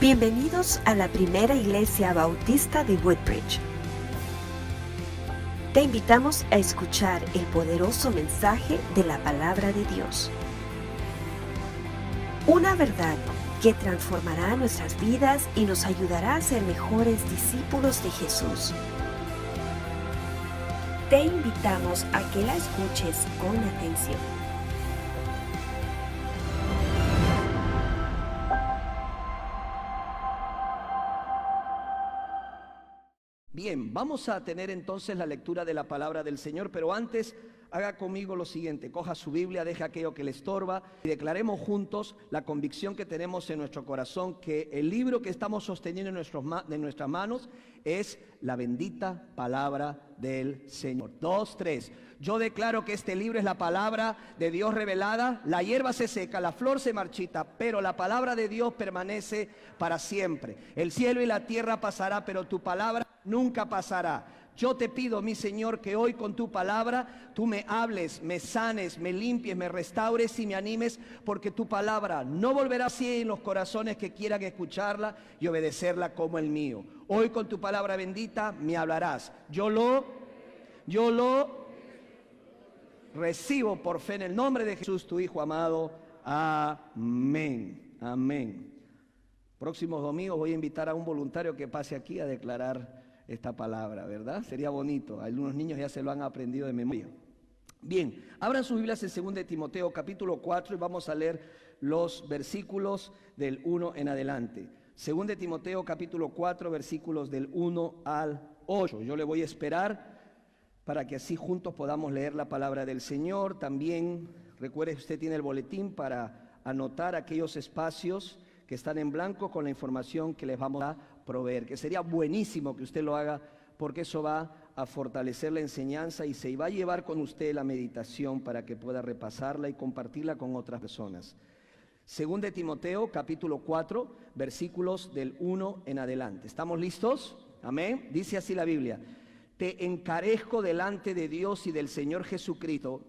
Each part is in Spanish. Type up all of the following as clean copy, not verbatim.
Bienvenidos a la primera iglesia bautista de Woodbridge. Te invitamos a escuchar el poderoso mensaje de la palabra de Dios. Una verdad que transformará nuestras vidas y nos ayudará a ser mejores discípulos de Jesús. Te invitamos a que la escuches con atención. Bien, vamos a tener entonces la lectura de la palabra del Señor, pero antes haga conmigo lo siguiente: coja su Biblia, deje aquello que le estorba y declaremos juntos la convicción que tenemos en nuestro corazón que el libro que estamos sosteniendo en nuestras manos es la bendita palabra del Señor. 2, 3. Yo declaro que este libro es la palabra de Dios revelada. La hierba se seca, la flor se marchita, pero la palabra de Dios permanece para siempre. El cielo y la tierra pasará, pero tu palabra nunca pasará. Yo te pido, mi Señor, que hoy con tu palabra tú me hables, me sanes, me limpies, me restaures y me animes, porque tu palabra no volverá así en los corazones que quieran escucharla y obedecerla como el mío. Hoy con tu palabra bendita me hablarás. Yo lo recibo por fe en el nombre de Jesús, tu Hijo amado. Amén. Amén. Próximos domingos voy a invitar a un voluntario que pase aquí a declarar esta palabra, ¿verdad? Sería bonito. Algunos niños ya se lo han aprendido de memoria. Bien, abran sus Biblias en 2 de Timoteo capítulo 4 y vamos a leer los versículos del 1 en adelante. 2 de Timoteo capítulo 4, versículos del 1 al 8. Yo le voy a esperar para que así juntos podamos leer la palabra del Señor. También recuerde que usted tiene el boletín para anotar aquellos espacios que están en blanco con la información que les vamos a proveer, que sería buenísimo que usted lo haga, porque eso va a fortalecer la enseñanza y se va a llevar con usted la meditación para que pueda repasarla y compartirla con otras personas. 2 de Timoteo capítulo 4, versículos del 1 en adelante. ¿Estamos listos? Amén. Dice así la Biblia: te encarezco delante de Dios y del Señor Jesucristo,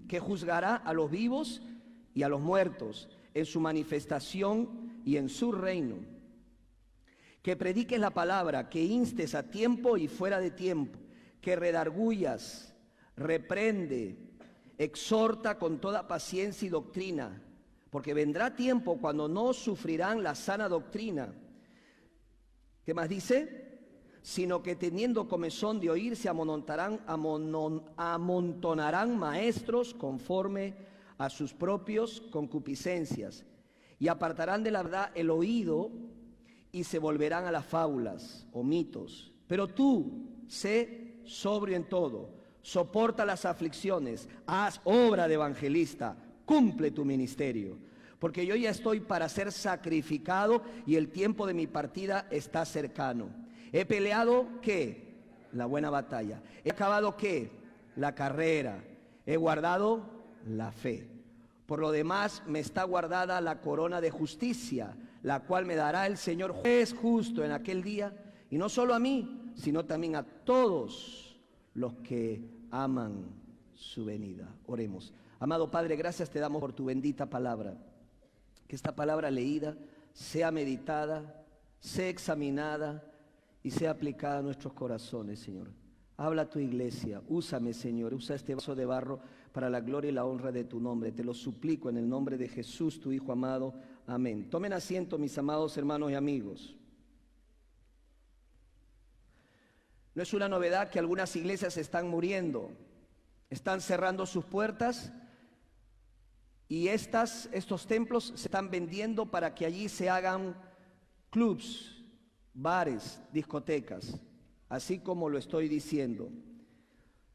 que juzgará a los vivos y a los muertos en su manifestación y en su reino. Que prediques la palabra, que instes a tiempo y fuera de tiempo, que redarguyas, reprende, exhorta con toda paciencia y doctrina, porque vendrá tiempo cuando no sufrirán la sana doctrina. ¿Qué más dice? Sino que teniendo comezón de oír, se amontonarán maestros conforme a sus propios concupiscencias, y apartarán de la verdad el oído y se volverán a las fábulas o mitos. Pero tú, sé sobrio en todo, soporta las aflicciones, haz obra de evangelista, cumple tu ministerio, porque yo ya estoy para ser sacrificado y el tiempo de mi partida está cercano. He peleado, ¿qué? La buena batalla. He acabado, ¿qué? La carrera. He guardado la fe. Por lo demás me está guardada la corona de justicia, la cual me dará el Señor juez justo en aquel día, y no solo a mí, sino también a todos los que aman su venida. Oremos. Amado Padre, gracias te damos por tu bendita palabra. Que esta palabra leída sea meditada, sea examinada y sea aplicada a nuestros corazones, Señor. Habla a tu iglesia, úsame, Señor, usa este vaso de barro para la gloria y la honra de tu nombre. Te lo suplico en el nombre de Jesús, tu Hijo amado. Amén. Tomen asiento, mis amados hermanos y amigos. No es una novedad que algunas iglesias están muriendo, están cerrando sus puertas y estos templos se están vendiendo para que allí se hagan clubs, bares, discotecas, así como lo estoy diciendo.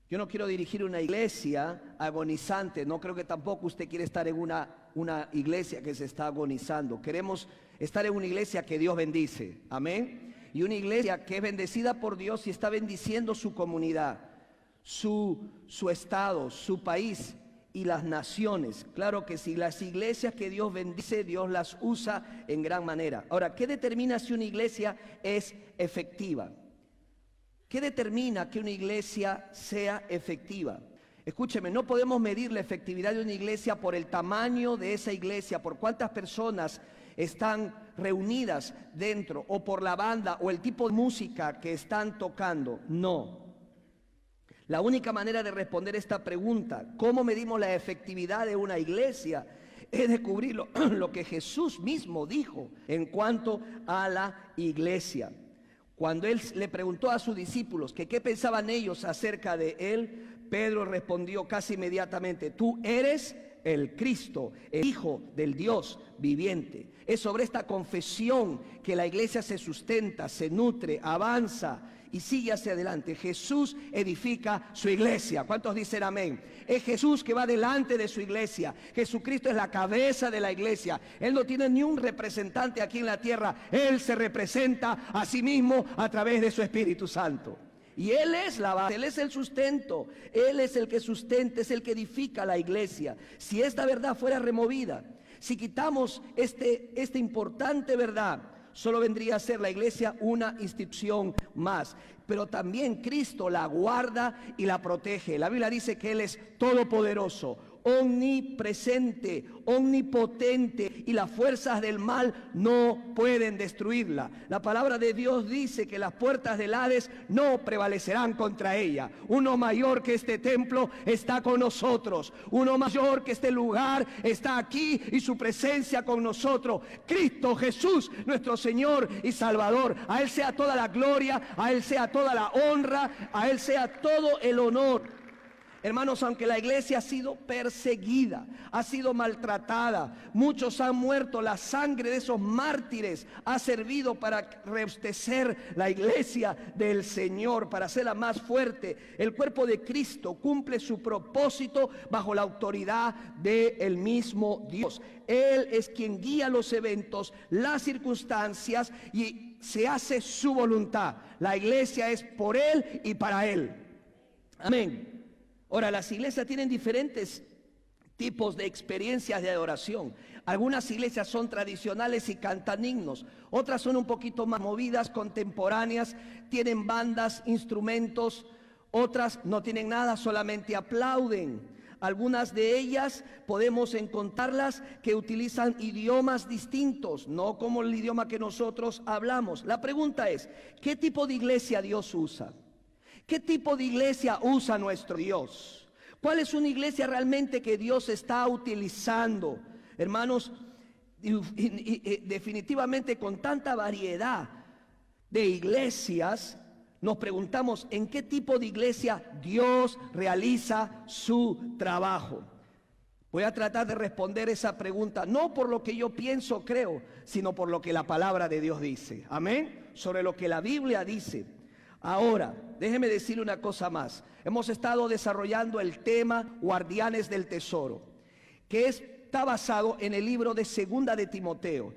Yo no quiero dirigir una iglesia agonizante, no creo que tampoco usted quiere estar en una iglesia que se está agonizando. Queremos estar en una iglesia que Dios bendice, amén, y una iglesia que es bendecida por Dios y está bendiciendo su comunidad, su estado, su país y las naciones. Claro que sí, las iglesias que Dios bendice, Dios las usa en gran manera. Ahora, ¿qué determina si una iglesia es efectiva? ¿Qué determina que una iglesia sea efectiva? Escúcheme, no podemos medir la efectividad de una iglesia por el tamaño de esa iglesia, por cuántas personas están reunidas dentro, o por la banda o el tipo de música que están tocando. No. La única manera de responder esta pregunta, ¿cómo medimos la efectividad de una iglesia?, es descubrir lo que Jesús mismo dijo en cuanto a la iglesia. Cuando Él le preguntó a sus discípulos que qué pensaban ellos acerca de Él, Pedro respondió casi inmediatamente: tú eres el Cristo, el Hijo del Dios viviente. Es sobre esta confesión que la iglesia se sustenta, se nutre, avanza y sigue hacia adelante. Jesús edifica su iglesia. ¿Cuántos dicen amén? Es Jesús que va delante de su iglesia. Jesucristo es la cabeza de la iglesia. Él no tiene ni un representante aquí en la tierra. Él se representa a sí mismo a través de su Espíritu Santo. Y Él es la base, Él es el sustento, Él es el que sustenta, es el que edifica la iglesia. Si esta verdad fuera removida, si quitamos esta importante verdad, solo vendría a ser la iglesia una institución más. Pero también Cristo la guarda y la protege. La Biblia dice que Él es todopoderoso, omnipresente, omnipotente, y las fuerzas del mal no pueden destruirla. La palabra de Dios dice que las puertas del Hades no prevalecerán contra ella. Uno mayor que este templo está con nosotros. Uno mayor que este lugar está aquí y su presencia con nosotros. Cristo Jesús, nuestro Señor y Salvador. A Él sea toda la gloria, a Él sea toda la honra, a Él sea todo el honor. Hermanos, aunque la iglesia ha sido perseguida, ha sido maltratada, muchos han muerto, la sangre de esos mártires ha servido para reabastecer la iglesia del Señor, para hacerla más fuerte. El cuerpo de Cristo cumple su propósito bajo la autoridad del mismo Dios. Él es quien guía los eventos, las circunstancias, y se hace su voluntad. La iglesia es por Él y para Él. Amén. Ahora, las iglesias tienen diferentes tipos de experiencias de adoración. Algunas iglesias son tradicionales y cantan himnos. Otras son un poquito más movidas, contemporáneas, tienen bandas, instrumentos. Otras no tienen nada, solamente aplauden. Algunas de ellas podemos encontrarlas que utilizan idiomas distintos, no como el idioma que nosotros hablamos. La pregunta es, ¿qué tipo de iglesia Dios usa? ¿Qué tipo de iglesia usa nuestro Dios? ¿Cuál es una iglesia realmente que Dios está utilizando? Hermanos, definitivamente con tanta variedad de iglesias, nos preguntamos en qué tipo de iglesia Dios realiza su trabajo. Voy a tratar de responder esa pregunta, no por lo que yo pienso, creo, sino por lo que la palabra de Dios dice. Amén. Sobre lo que la Biblia dice. Ahora, déjeme decirle una cosa más. Hemos estado desarrollando el tema Guardianes del Tesoro, que está basado en el libro de Segunda de Timoteo,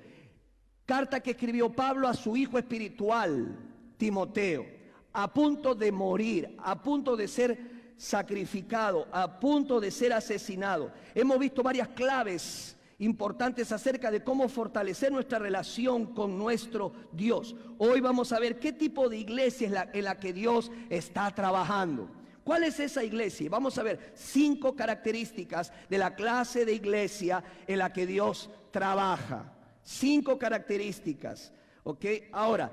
carta que escribió Pablo a su hijo espiritual, Timoteo, a punto de morir, a punto de ser sacrificado, a punto de ser asesinado. Hemos visto varias claves importantes acerca de cómo fortalecer nuestra relación con nuestro Dios. Hoy vamos a ver qué tipo de iglesia es en la que Dios está trabajando. ¿Cuál es esa iglesia? Vamos a ver 5 características de la clase de iglesia en la que Dios trabaja. 5 características, ¿ok? Ahora,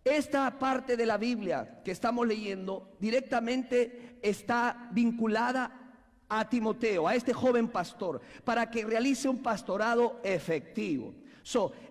esta parte de la Biblia que estamos leyendo directamente está vinculada a Timoteo, a este joven pastor, para que realice un pastorado efectivo.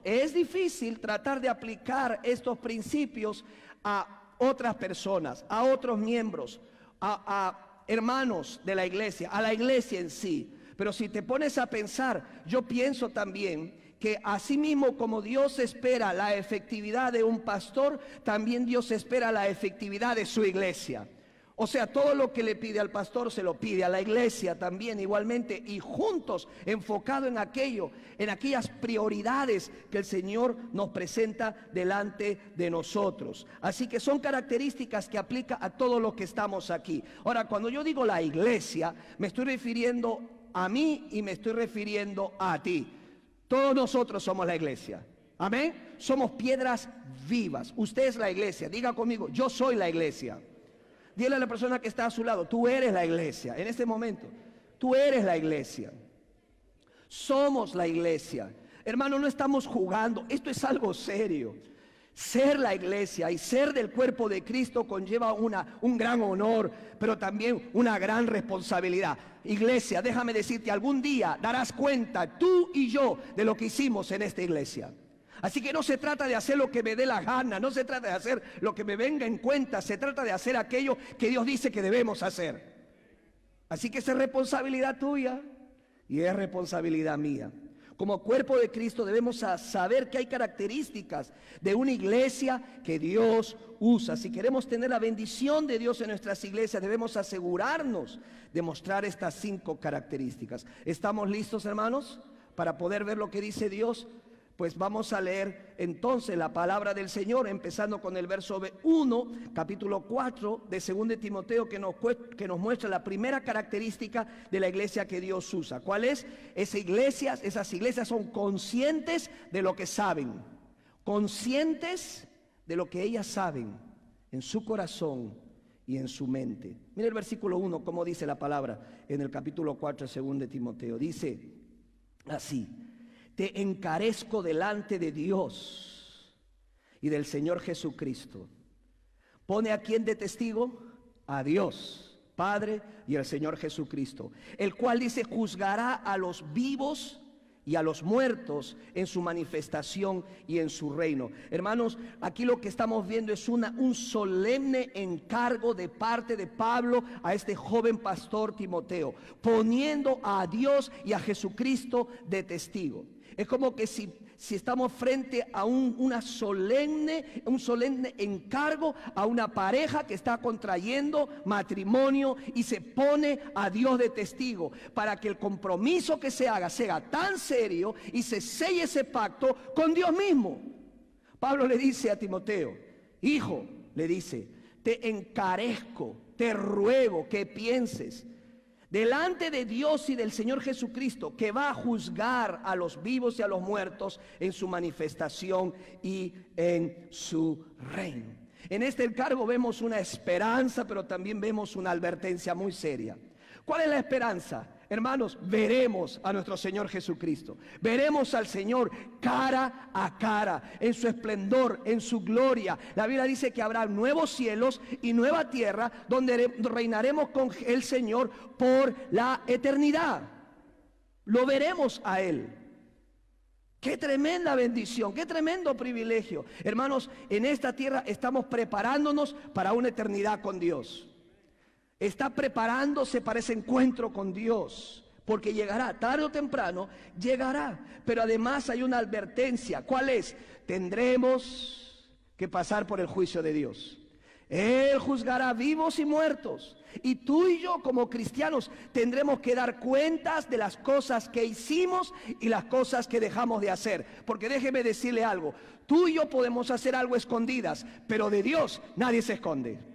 Es difícil tratar de aplicar estos principios a otras personas, a otros miembros, a hermanos de la iglesia, a la iglesia en sí. Pero si te pones a pensar, yo pienso también que así mismo como Dios espera la efectividad de un pastor, también Dios espera la efectividad de su iglesia. O sea, todo lo que le pide al pastor se lo pide a la iglesia también igualmente, y juntos, enfocado en aquello, en aquellas prioridades que el Señor nos presenta delante de nosotros. Así que son características que aplica a todo lo que estamos aquí. Ahora, cuando yo digo la iglesia, me estoy refiriendo a mí y me estoy refiriendo a ti. Todos nosotros somos la iglesia. Amén. Somos piedras vivas. Usted es la iglesia. Diga conmigo, yo soy la iglesia. Dile a la persona que está a su lado, tú eres la iglesia. En este momento, tú eres la iglesia. Somos la iglesia. Hermano, no estamos jugando, esto es algo serio. Ser la iglesia y ser del cuerpo de Cristo conlleva un gran honor, pero también una gran responsabilidad. Iglesia, déjame decirte, algún día darás cuenta, tú y yo, de lo que hicimos en esta iglesia. Así que no se trata de hacer lo que me dé la gana, no se trata de hacer lo que me venga en cuenta, se trata de hacer aquello que Dios dice que debemos hacer. Así que esa es responsabilidad tuya y es responsabilidad mía. Como cuerpo de Cristo debemos saber que hay características de una iglesia que Dios usa. Si queremos tener la bendición de Dios en nuestras iglesias, debemos asegurarnos de mostrar estas 5 características. ¿Estamos listos, hermanos, para poder ver lo que dice Dios? Pues vamos a leer entonces la palabra del Señor, empezando con el verso 1, capítulo 4 de 2 Timoteo, que nos muestra la primera característica de la iglesia que Dios usa. ¿Cuál es? Esas iglesias son conscientes de lo que saben, conscientes de lo que ellas saben en su corazón y en su mente. Mira el versículo 1, como dice la palabra en el capítulo 4 de 2 Timoteo. Dice así: te encarezco delante de Dios y del Señor Jesucristo. ¿Pone a quién de testigo? A Dios, Padre, y al Señor Jesucristo, el cual dice juzgará a los vivos y a los muertos en su manifestación y en su reino. Hermanos, aquí lo que estamos viendo es un solemne encargo de parte de Pablo a este joven pastor Timoteo, poniendo a Dios y a Jesucristo de testigo. Es como que si estamos frente a un solemne encargo a una pareja que está contrayendo matrimonio y se pone a Dios de testigo para que el compromiso que se haga sea tan serio y se selle ese pacto con Dios mismo. Pablo le dice a Timoteo, hijo, le dice, te encarezco, te ruego que pienses delante de Dios y del Señor Jesucristo, que va a juzgar a los vivos y a los muertos en su manifestación y en su reino. En este encargo vemos una esperanza, pero también vemos una advertencia muy seria. ¿Cuál es la esperanza? Hermanos, veremos a nuestro Señor Jesucristo. Veremos al Señor cara a cara, en su esplendor, en su gloria. La Biblia dice que habrá nuevos cielos y nueva tierra donde reinaremos con el Señor por la eternidad. Lo veremos a Él. Qué tremenda bendición, qué tremendo privilegio. Hermanos, en esta tierra estamos preparándonos para una eternidad con Dios. Está preparándose para ese encuentro con Dios, porque llegará, tarde o temprano, llegará. Pero además hay una advertencia. ¿Cuál es? Tendremos que pasar por el juicio de Dios. Él juzgará vivos y muertos. Y tú y yo como cristianos tendremos que dar cuentas de las cosas que hicimos y las cosas que dejamos de hacer. Porque déjeme decirle algo, tú y yo podemos hacer algo escondidas, pero de Dios nadie se esconde.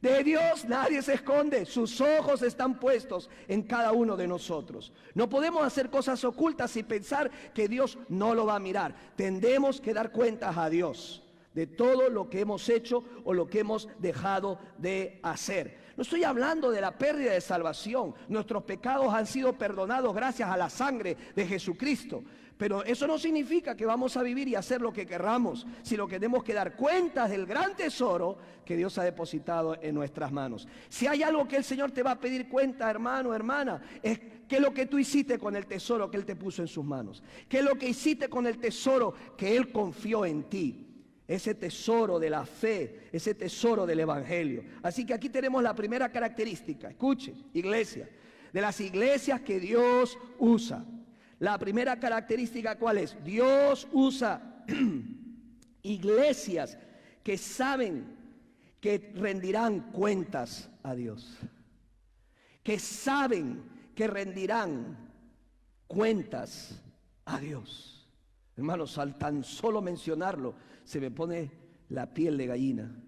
De Dios nadie se esconde, sus ojos están puestos en cada uno de nosotros. No podemos hacer cosas ocultas y pensar que Dios no lo va a mirar. Tendremos que dar cuentas a Dios de todo lo que hemos hecho o lo que hemos dejado de hacer. No estoy hablando de la pérdida de salvación. Nuestros pecados han sido perdonados gracias a la sangre de Jesucristo. Pero eso no significa que vamos a vivir y hacer lo que querramos, sino que tenemos que dar cuentas del gran tesoro que Dios ha depositado en nuestras manos. Si hay algo que el Señor te va a pedir cuenta, hermano, hermana, es qué es lo que tú hiciste con el tesoro que Él te puso en sus manos. Qué es lo que hiciste con el tesoro que Él confió en ti. Ese tesoro de la fe, ese tesoro del evangelio. Así que aquí tenemos la primera característica. Escuche, iglesia, de las iglesias que Dios usa. La primera característica, ¿cuál es? Dios usa iglesias que saben que rendirán cuentas a Dios. Que saben que rendirán cuentas a Dios. Hermanos, al tan solo mencionarlo, se me pone la piel de gallina.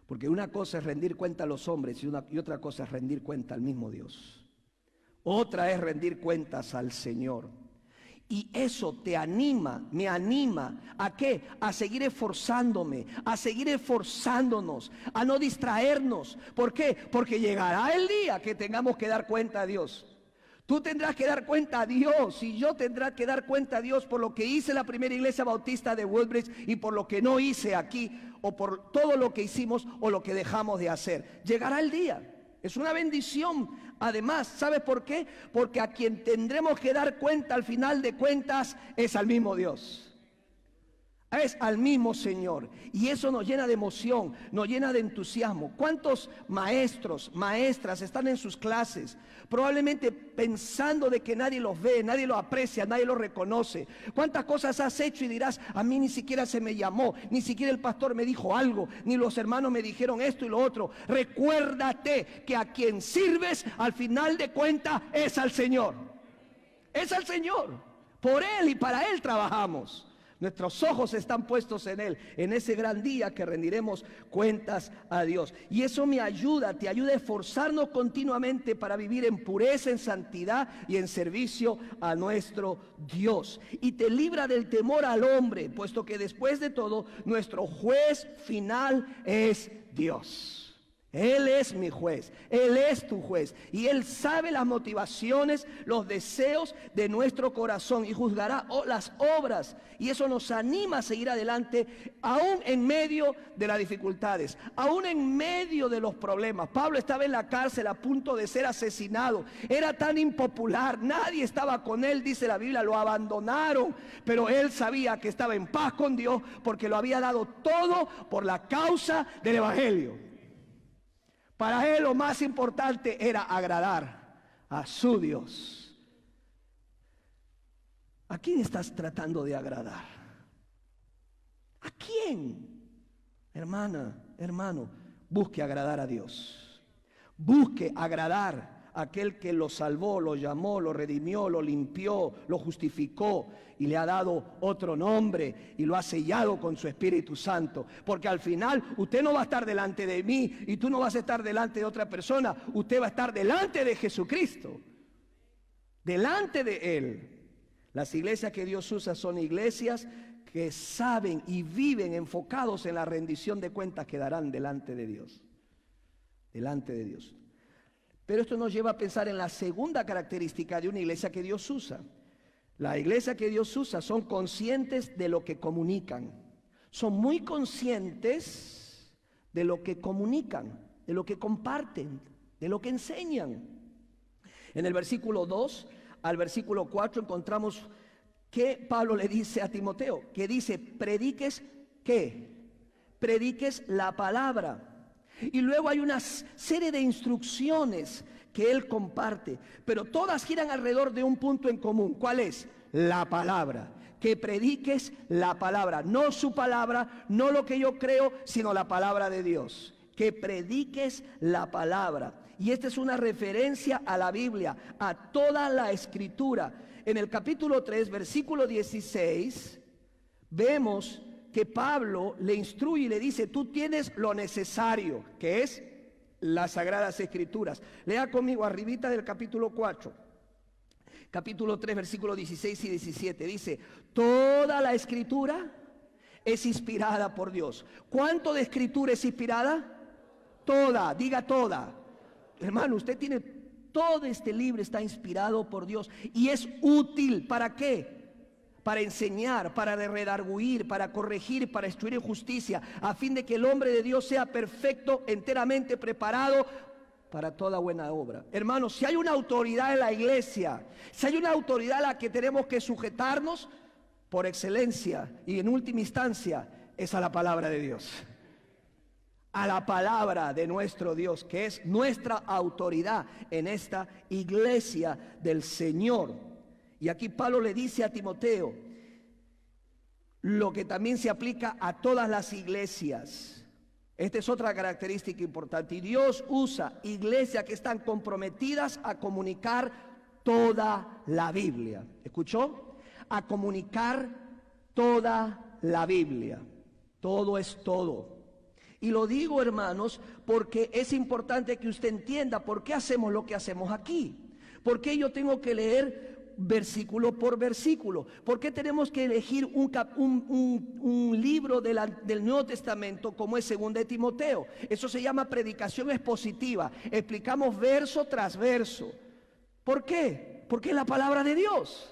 Porque una cosa es rendir cuenta a los hombres y otra cosa es rendir cuenta al mismo Dios. Otra es rendir cuentas al Señor. Y eso te anima, me anima. ¿A qué? A seguir esforzándome, a seguir esforzándonos, a no distraernos. ¿Por qué? Porque llegará el día que tengamos que dar cuenta a Dios. Tú tendrás que dar cuenta a Dios y yo tendré que dar cuenta a Dios por lo que hice en la primera iglesia bautista de Woodbridge y por lo que no hice aquí, o por todo lo que hicimos o lo que dejamos de hacer. Llegará el día. Es una bendición. Además, ¿sabes por qué? Porque a quien tendremos que dar cuenta al final de cuentas es al mismo Dios. Es al mismo Señor. Y eso nos llena de emoción, nos llena de entusiasmo. ¿Cuántos maestros, maestras están en sus clases? Probablemente pensando de que nadie los ve, nadie los aprecia, nadie los reconoce. ¿Cuántas cosas has hecho y dirás, a mí ni siquiera se me llamó, ni siquiera el pastor me dijo algo, ni los hermanos me dijeron esto y lo otro? Recuérdate que a quien sirves al final de cuentas es al Señor. Es al Señor. Por Él y para Él trabajamos. Nuestros ojos están puestos en Él, en ese gran día que rendiremos cuentas a Dios. Y eso me ayuda, te ayuda a esforzarnos continuamente para vivir en pureza, en santidad y en servicio a nuestro Dios. Y te libra del temor al hombre, puesto que después de todo, nuestro juez final es Dios. Él es mi juez, Él es tu juez y Él sabe las motivaciones, los deseos de nuestro corazón y juzgará las obras, y eso nos anima a seguir adelante aún en medio de las dificultades, aún en medio de los problemas. Pablo estaba en la cárcel a punto de ser asesinado, era tan impopular, nadie estaba con él, dice la Biblia, lo abandonaron, pero él sabía que estaba en paz con Dios porque lo había dado todo por la causa del Evangelio. Para él lo más importante era agradar a su Dios. ¿A quién estás tratando de agradar? ¿A quién? Hermana, hermano, busque agradar a Dios. Busque agradar a aquel que lo salvó, lo llamó, lo redimió, lo limpió, lo justificó y le ha dado otro nombre y lo ha sellado con su Espíritu Santo. Porque al final usted no va a estar delante de mí y tú no vas a estar delante de otra persona. Usted va a estar delante de Jesucristo, delante de Él. Las iglesias que Dios usa son iglesias que saben y viven enfocados en la rendición de cuentas que darán delante de Dios. Delante de Dios. Pero esto nos lleva a pensar en la segunda característica de una iglesia que Dios usa. La iglesia que Dios usa son conscientes de lo que comunican. Son muy conscientes de lo que comunican, de lo que comparten, de lo que enseñan. En el versículo 2 al versículo 4 encontramos que Pablo le dice a Timoteo, que dice, prediques, ¿qué? Prediques la palabra. Y luego hay una serie de instrucciones que él comparte, pero todas giran alrededor de un punto en común. ¿Cuál es? La palabra. Que prediques la palabra, no su palabra, no lo que yo creo, sino la palabra de Dios. Que prediques la palabra. Y esta es una referencia a la Biblia, a toda la Escritura. En el capítulo 3, versículo 16, vemos que Pablo le instruye y le dice, tú tienes lo necesario, que es las Sagradas Escrituras. Lea conmigo arribita del capítulo 4, capítulo 3, versículos 16 y 17. Dice, toda la Escritura es inspirada por Dios. ¿Cuánto de Escritura es inspirada? Toda, diga toda. Hermano, usted tiene, todo este libro está inspirado por Dios y es útil. ¿Para qué? Para enseñar, para redarguir, para corregir, para instruir en justicia, a fin de que el hombre de Dios sea perfecto, enteramente preparado para toda buena obra. Hermanos, si hay una autoridad en la iglesia, si hay una autoridad a la que tenemos que sujetarnos, por excelencia y en última instancia, es a la palabra de Dios. A la palabra de nuestro Dios, que es nuestra autoridad en esta iglesia del Señor. Y aquí Pablo le dice a Timoteo lo que también se aplica a todas las iglesias. Esta es otra característica importante. Y Dios usa iglesias que están comprometidas a comunicar toda la Biblia. ¿Escuchó? A comunicar toda la Biblia. Todo es todo. Y lo digo, hermanos, porque es importante que usted entienda por qué hacemos lo que hacemos aquí. ¿Por qué yo tengo que leer versículo por versículo? ¿Por qué tenemos que elegir un libro del Nuevo Testamento como es 2 de Timoteo? Eso se llama predicación expositiva. Explicamos verso tras verso. ¿Por qué? Porque es la palabra de Dios.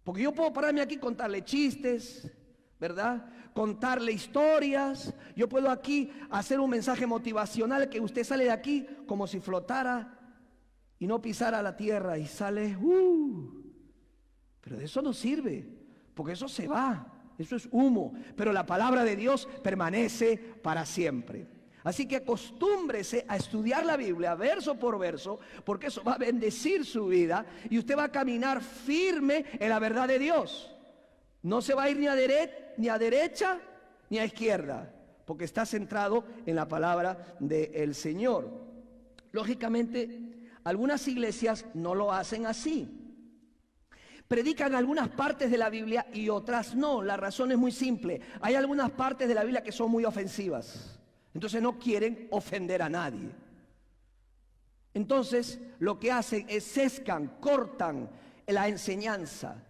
Porque yo puedo pararme aquí y contarle chistes, ¿verdad? Contarle historias. Yo puedo aquí hacer un mensaje motivacional que usted sale de aquí como si flotara y no pisara la tierra y sale, pero de eso no sirve, porque eso se va, eso es humo. Pero la palabra de Dios permanece para siempre. Así que acostúmbrese a estudiar la Biblia verso por verso, porque eso va a bendecir su vida y usted va a caminar firme en la verdad de Dios. No se va a ir ni a derecha ni a izquierda, porque está centrado en la palabra del Señor. Lógicamente, algunas iglesias no lo hacen así. Predican algunas partes de la Biblia y otras no. La razón es muy simple. Hay algunas partes de la Biblia que son muy ofensivas. Entonces no quieren ofender a nadie. Entonces lo que hacen es sesgan, cortan la enseñanza.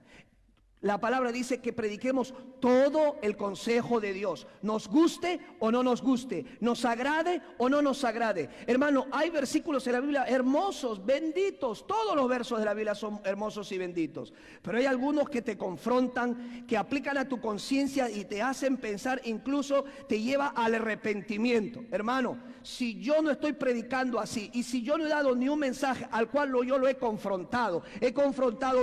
La palabra dice que prediquemos todo el consejo de Dios, nos guste o no nos guste, nos agrade o no nos agrade. Hermano, hay versículos en la Biblia hermosos, benditos, todos los versos de la Biblia son hermosos y benditos, pero hay algunos que te confrontan, que aplican a tu conciencia y te hacen pensar, incluso te lleva al arrepentimiento. Hermano, si yo no estoy predicando así y si yo no he dado ni un mensaje al cual yo lo he confrontado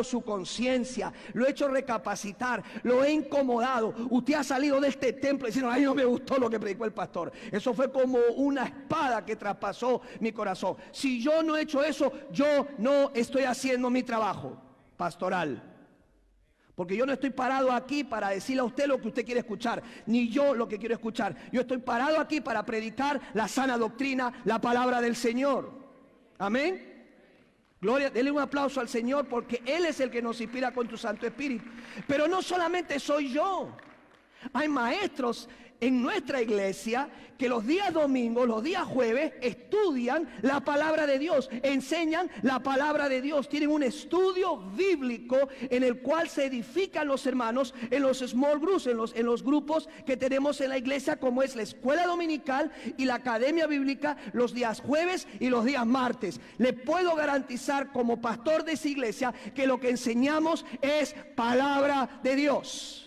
su conciencia, lo he hecho recapacitar, lo he incomodado, usted ha salido de este templo diciendo, ay, no me gustó lo que predicó el pastor, eso fue como una espada que traspasó mi corazón. Si yo no he hecho eso, yo no estoy haciendo mi trabajo pastoral. Porque yo no estoy parado aquí para decirle a usted lo que usted quiere escuchar, ni yo lo que quiero escuchar. Yo estoy parado aquí para predicar la sana doctrina, la palabra del Señor. Amén. Gloria, denle un aplauso al Señor porque Él es el que nos inspira con su Santo Espíritu. Pero no solamente soy yo. Hay maestros en nuestra iglesia que los días domingos, los días jueves estudian la palabra de Dios, enseñan la palabra de Dios, tienen un estudio bíblico en el cual se edifican los hermanos en los small groups, en los grupos que tenemos en la iglesia, como es la escuela dominical y la academia bíblica los días jueves y los días martes. Le puedo garantizar como pastor de esa iglesia que lo que enseñamos es palabra de Dios.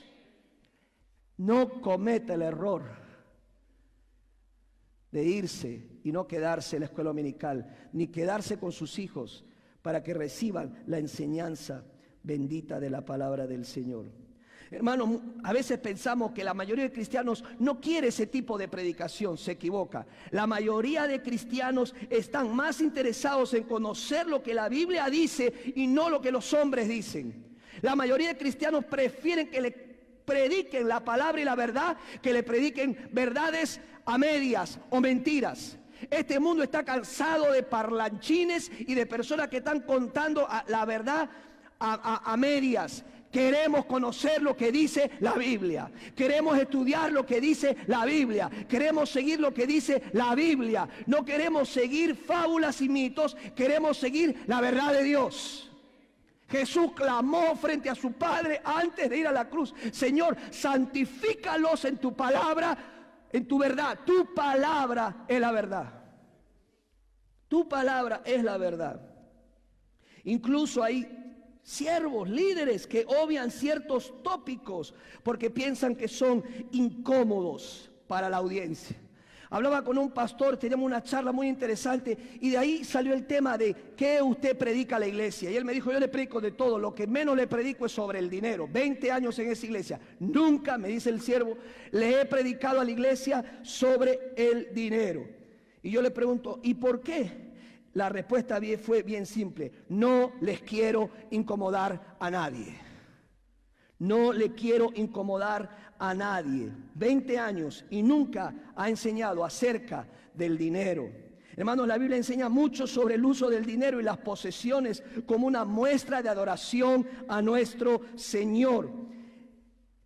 No cometa el error de irse y no quedarse en la escuela dominical, ni quedarse con sus hijos para que reciban la enseñanza bendita de la palabra del Señor. Hermanos, a veces pensamos que la mayoría de cristianos no quiere ese tipo de predicación, se equivoca. La mayoría de cristianos están más interesados en conocer lo que la Biblia dice y no lo que los hombres dicen. La mayoría de cristianos prefieren que le prediquen la palabra y la verdad, que le prediquen verdades a medias o mentiras. Este mundo está cansado de parlanchines y de personas que están contando la verdad a medias. Queremos conocer lo que dice la Biblia. Queremos estudiar lo que dice la Biblia. Queremos seguir lo que dice la Biblia. No queremos seguir fábulas y mitos. Queremos seguir la verdad de Dios. Jesús clamó frente a su Padre antes de ir a la cruz: Señor, santifícalos en tu palabra, en tu verdad. Tu palabra es la verdad. Tu palabra es la verdad. Incluso hay siervos, líderes que obvian ciertos tópicos porque piensan que son incómodos para la audiencia. Hablaba con un pastor, teníamos una charla muy interesante y de ahí salió el tema de qué usted predica a la iglesia. Y él me dijo, yo le predico de todo, lo que menos le predico es sobre el dinero. 20 años en esa iglesia. Nunca, me dice el siervo, le he predicado a la iglesia sobre el dinero. Y yo le pregunto, ¿y por qué? La respuesta fue bien simple: no les quiero incomodar a nadie. No le quiero incomodar a nadie. 20 años y nunca ha enseñado acerca del dinero. Hermanos, la Biblia enseña mucho sobre el uso del dinero y las posesiones como una muestra de adoración a nuestro Señor.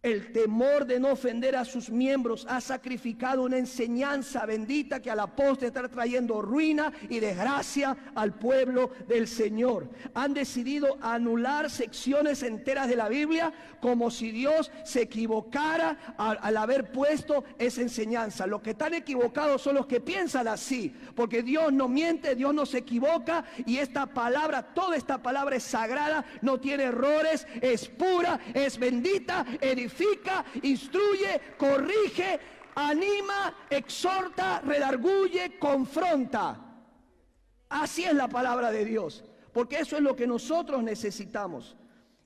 El temor de no ofender a sus miembros ha sacrificado una enseñanza bendita que a la postre está trayendo ruina y desgracia al pueblo del Señor. Han decidido anular secciones enteras de la Biblia como si Dios se equivocara al haber puesto esa enseñanza. Los que están equivocados son los que piensan así, porque Dios no miente, Dios no se equivoca, y esta palabra, toda esta palabra es sagrada, no tiene errores, es pura, es bendita, edifica, instruye, corrige, anima, exhorta, redarguye, confronta. Así es la palabra de Dios, porque eso es lo que nosotros necesitamos.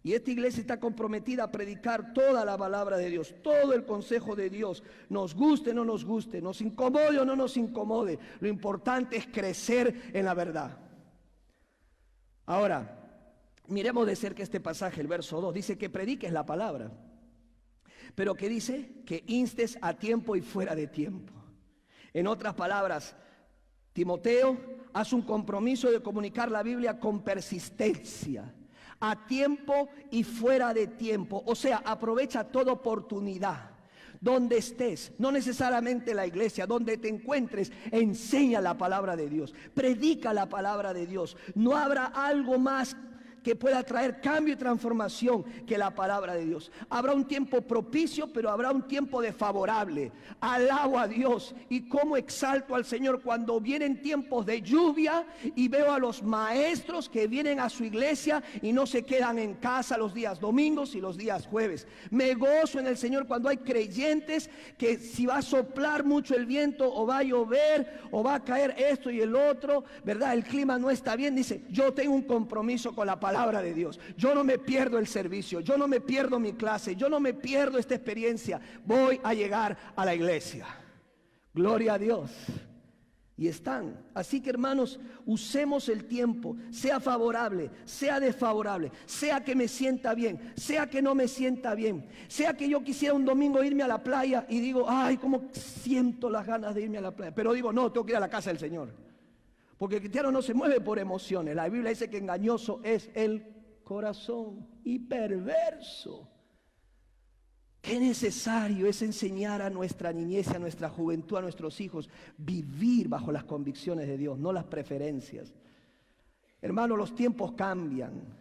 Y esta iglesia está comprometida a predicar toda la palabra de Dios, todo el consejo de Dios, nos guste o no nos guste, nos incomode o no nos incomode. Lo importante es crecer en la verdad. Ahora, miremos de cerca este pasaje, el verso 2, dice que prediques la palabra. Pero ¿qué dice? Que instes a tiempo y fuera de tiempo. En otras palabras, Timoteo, haz un compromiso de comunicar la Biblia con persistencia, a tiempo y fuera de tiempo. O sea, aprovecha toda oportunidad. Donde estés, no necesariamente la iglesia, donde te encuentres, enseña la palabra de Dios, predica la palabra de Dios. No habrá algo más que pueda traer cambio y transformación que la palabra de Dios. Habrá un tiempo propicio, pero habrá un tiempo desfavorable. Alabo a Dios y cómo exalto al Señor cuando vienen tiempos de lluvia y veo a los maestros que vienen a su iglesia y no se quedan en casa los días domingos y los días jueves. Me gozo en el Señor cuando hay creyentes que si va a soplar mucho el viento o va a llover o va a caer esto y el otro, ¿verdad? El clima no está bien, dice, yo tengo un compromiso con la palabra de Dios. Yo no me pierdo el servicio, yo no me pierdo mi clase, yo no me pierdo esta experiencia. Voy a llegar a la iglesia. Gloria a Dios. Y están. Así que, hermanos, usemos el tiempo, sea favorable, sea desfavorable, sea que me sienta bien, sea que no me sienta bien, sea que yo quisiera un domingo irme a la playa y digo, ay, cómo siento las ganas de irme a la playa, pero digo, no, tengo que ir a la casa del Señor. Porque el cristiano no se mueve por emociones. La Biblia dice que engañoso es el corazón y perverso. Qué necesario es enseñar a nuestra niñez, a nuestra juventud, a nuestros hijos, vivir bajo las convicciones de Dios, no las preferencias. Hermano, los tiempos cambian,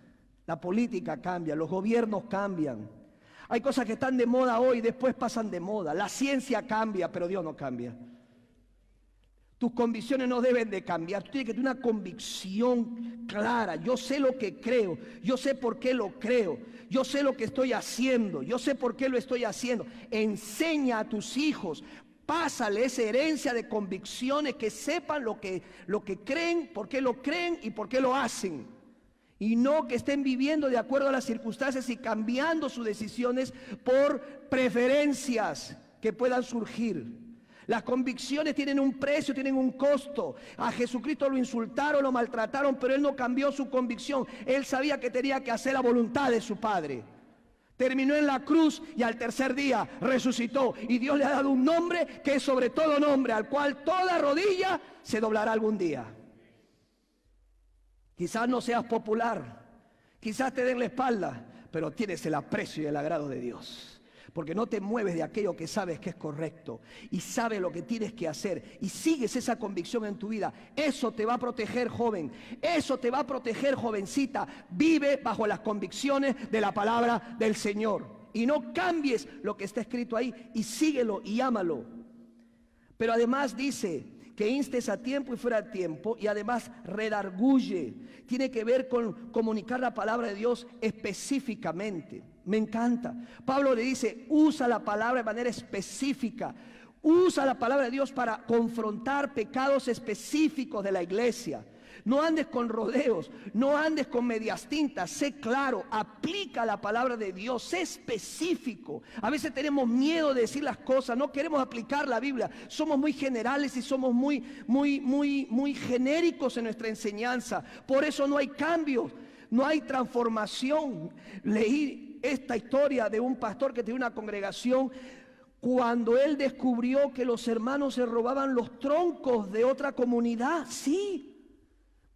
la política cambia, los gobiernos cambian. Hay cosas que están de moda hoy, después pasan de moda. La ciencia cambia, pero Dios no cambia. Tus convicciones no deben de cambiar. Tú tienes que tener una convicción clara. Yo sé lo que creo. Yo sé por qué lo creo. Yo sé lo que estoy haciendo. Yo sé por qué lo estoy haciendo. Enseña a tus hijos. Pásale esa herencia de convicciones, que sepan lo que creen, por qué lo creen y por qué lo hacen. Y no que estén viviendo de acuerdo a las circunstancias y cambiando sus decisiones por preferencias que puedan surgir. Las convicciones tienen un precio, tienen un costo. A Jesucristo lo insultaron, lo maltrataron, pero Él no cambió su convicción. Él sabía que tenía que hacer la voluntad de su Padre. Terminó en la cruz y al tercer día resucitó. Y Dios le ha dado un nombre que es sobre todo nombre, al cual toda rodilla se doblará algún día. Quizás no seas popular, quizás te den la espalda, pero tienes el aprecio y el agrado de Dios. Porque no te mueves de aquello que sabes que es correcto y sabes lo que tienes que hacer y sigues esa convicción en tu vida. Eso te va a proteger, joven. Eso te va a proteger, jovencita. Vive bajo las convicciones de la palabra del Señor. Y no cambies lo que está escrito ahí y síguelo y ámalo. Pero además dice que instes a tiempo y fuera de tiempo, y además redarguye. Tiene que ver con comunicar la palabra de Dios específicamente. Me encanta. Pablo le dice, usa la palabra de manera específica. Usa la palabra de Dios para confrontar pecados específicos de la iglesia. No andes con rodeos, no andes con medias tintas, sé claro, aplica la palabra de Dios, sé específico. A veces tenemos miedo de decir las cosas, no queremos aplicar la Biblia, somos muy generales y somos muy genéricos en nuestra enseñanza. Por eso no hay cambio, no hay transformación. Leí esta historia de un pastor que tenía una congregación cuando él descubrió que los hermanos se robaban los troncos de otra comunidad. Sí.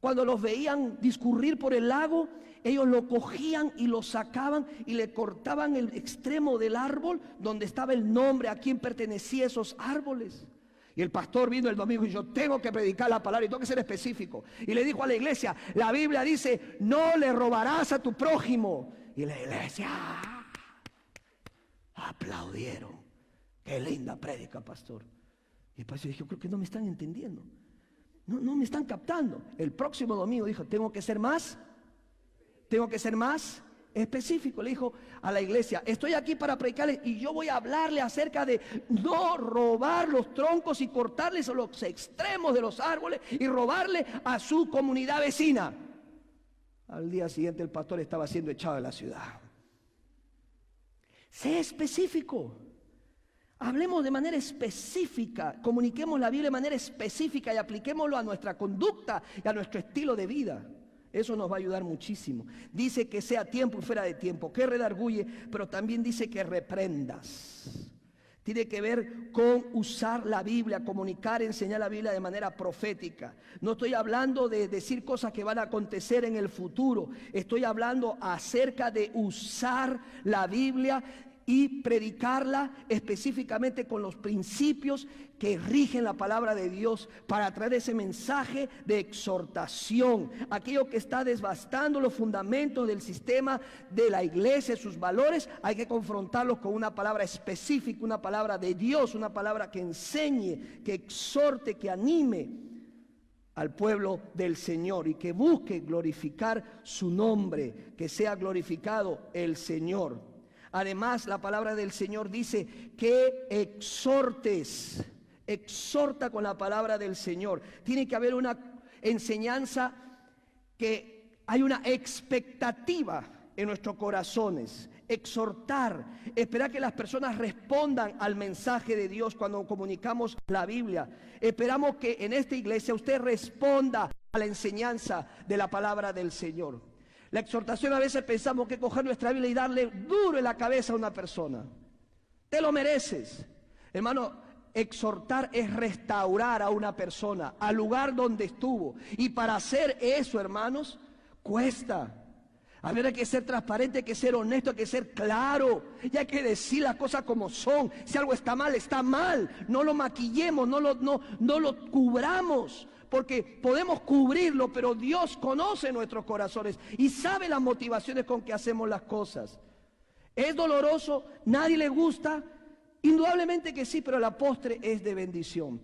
Cuando los veían discurrir por el lago, ellos lo cogían y lo sacaban y le cortaban el extremo del árbol donde estaba el nombre, a quién pertenecía esos árboles. Y el pastor vino el domingo y yo tengo que predicar la palabra y tengo que ser específico. Y le dijo a la iglesia, la Biblia dice, no le robarás a tu prójimo. Y la iglesia aplaudieron. Qué linda prédica, pastor. Y el pastor dijo, creo que no me están entendiendo. No me están captando. El próximo domingo dijo, tengo que ser más específico. Le dijo a la iglesia, estoy aquí para predicarles y yo voy a hablarle acerca de no robar los troncos y cortarles los extremos de los árboles y robarle a su comunidad vecina. Al día siguiente el pastor estaba siendo echado de la ciudad. Sé específico. Hablemos de manera específica, comuniquemos la Biblia de manera específica y apliquémoslo a nuestra conducta y a nuestro estilo de vida. Eso nos va a ayudar muchísimo. Dice que sea tiempo y fuera de tiempo, que redarguye, pero también dice que reprendas. Tiene que ver con usar la Biblia, comunicar, enseñar la Biblia de manera profética. No estoy hablando de decir cosas que van a acontecer en el futuro. Estoy hablando acerca de usar la Biblia y predicarla específicamente con los principios que rigen la palabra de Dios para traer ese mensaje de exhortación. Aquello que está devastando los fundamentos del sistema de la iglesia, sus valores, hay que confrontarlos con una palabra específica, una palabra de Dios, una palabra que enseñe, que exhorte, que anime al pueblo del Señor y que busque glorificar su nombre, que sea glorificado el Señor. Además, la palabra del Señor dice que exhortes, exhorta con la palabra del Señor. Tiene que haber una enseñanza, que hay una expectativa en nuestros corazones. Exhortar, esperar que las personas respondan al mensaje de Dios cuando comunicamos la Biblia. Esperamos que en esta iglesia usted responda a la enseñanza de la palabra del Señor. La exhortación, a veces pensamos que coger nuestra Biblia y darle duro en la cabeza a una persona. Te lo mereces. Hermano, exhortar es restaurar a una persona al lugar donde estuvo. Y para hacer eso, hermanos, cuesta. A ver, hay que ser transparente, hay que ser honesto, hay que ser claro. Y hay que decir las cosas como son. Si algo está mal, está mal. No lo maquillemos, no lo cubramos. Porque podemos cubrirlo, pero Dios conoce nuestros corazones y sabe las motivaciones con que hacemos las cosas. ¿Es doloroso? ¿Nadie le gusta? Indudablemente que sí, pero la postre es de bendición.